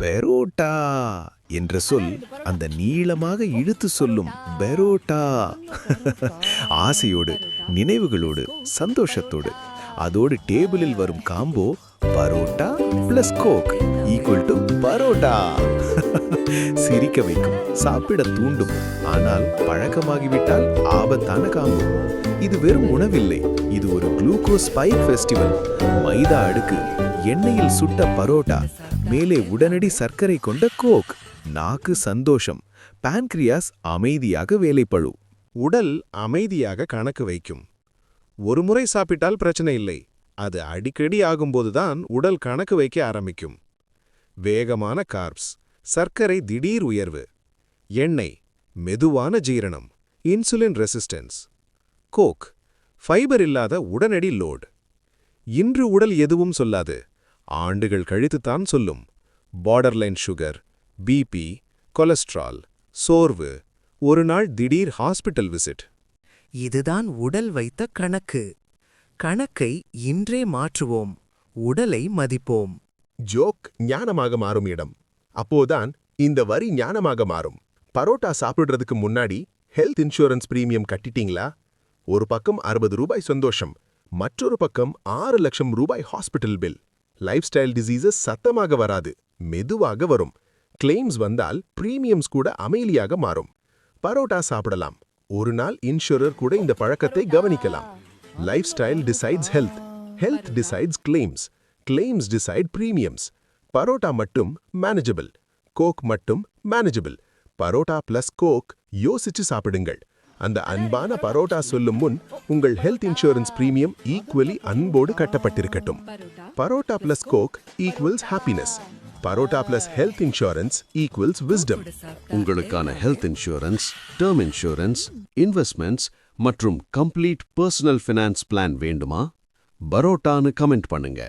பெரோட்டா என்ற சொல் அந்த நீளமாக இழுத்து சொல்லும் பெரோட்டா. ஆசையோடு, நினைவுகளோடு, சந்தோஷத்தோடு. அதோடு டேபிளில் வரும் combo parotta plus coke equal to parotta. சிரிக்க வைக்கும், சாப்பிட தூண்டும். ஆனால் பழக்கமாகிவிட்டால் ஆபத்தான காம்போ. இது வெறும் உணவில்லை, இது ஒரு குளுக்கோஸ் ஸ்பைக் ஃபெஸ்டிவல். மைதா அடுக்கு, எண்ணெயில் சுட்ட பரோட்டா, மேலே உடனடி சர்க்கரை கொண்ட கோக். நாக்கு சந்தோஷம், பான்கிரியாஸ் அமைதியாக வேலைப்பழு. உடல் அமைதியாக கணக்கு வைக்கும். ஒரு முறை சாப்பிட்டால் பிரச்சனை இல்லை, அது அடிக்கடி ஆகும்போதுதான் உடல் கணக்கு வைக்க ஆரம்பிக்கும். வேகமான கார்ப்ஸ், சர்க்கரை திடீர் உயர்வு. எண்ணெய், மெதுவான ஜீரணம், இன்சுலின் ரெசிஸ்டன்ஸ். கோக், ஃபைபர் இல்லாத உடனடி லோட். இன்று உடல் எதுவும் சொல்லாது, ஆண்டுகள் கழித்துத்தான் சொல்லும். பார்டர்லைன் சுகர், பிபி, கொலஸ்ட்ரால், சோர்வு, ஒரு நாள் திடீர் ஹாஸ்பிட்டல் விசிட். இதுதான் உடல் வைத்த கணக்கு. கணக்கை இன்றே மாற்றுவோம், உடலை மதிப்போம். ஜோக் ஞானமாக மாறும் இடம். அப்போதான் இந்த வரி ஞானமாக மாறும். பரோட்டா சாப்பிடுறதுக்கு முன்னாடி ஹெல்த் இன்சூரன்ஸ் பிரீமியம் கட்டிட்டீங்களா? ஒரு பக்கம் 60 ரூபாய் சந்தோஷம், மற்றொரு பக்கம் 6 லட்சம் ரூபாய் hospital bill. Life style diseases சத்தமாக வராது, மெதுவாக வரும். கிளைம்ஸ் வந்தால் பிரீமியம்ஸ் கூட அமைதியாக மாறும். பரோட்டா சாப்பிடலாம், ஒரு நாள் இன்சூரர் கூட இந்த பழக்கத்தை கவனிக்கலாம். Life style decides health, health decides claims, claims decide premiums. Parotta மட்டும் மேனேஜபிள், கோக் மட்டும் மேனேஜபிள். பரோட்டா பிளஸ் கோக் யோசிச்சு சாப்பிடுங்கள். அந்த அன்பான பரோட்டா சொல்லும் முன் உங்கள் ஹெல்த் இன்சூரன்ஸ் பிரீமியம் ஈக்குவலி அன்போடு கட்டப்பட்டிருக்கட்டும். Parotta plus coke equals happiness. Parotta plus health insurance equals wisdom. உங்களுக்கான health insurance, term insurance, investments மற்றும் கம்ப்ளீட் பர்சனல் ஃபினான்ஸ் பிளான் வேண்டுமா? பரோட்டான்னு கமெண்ட் பண்ணுங்க.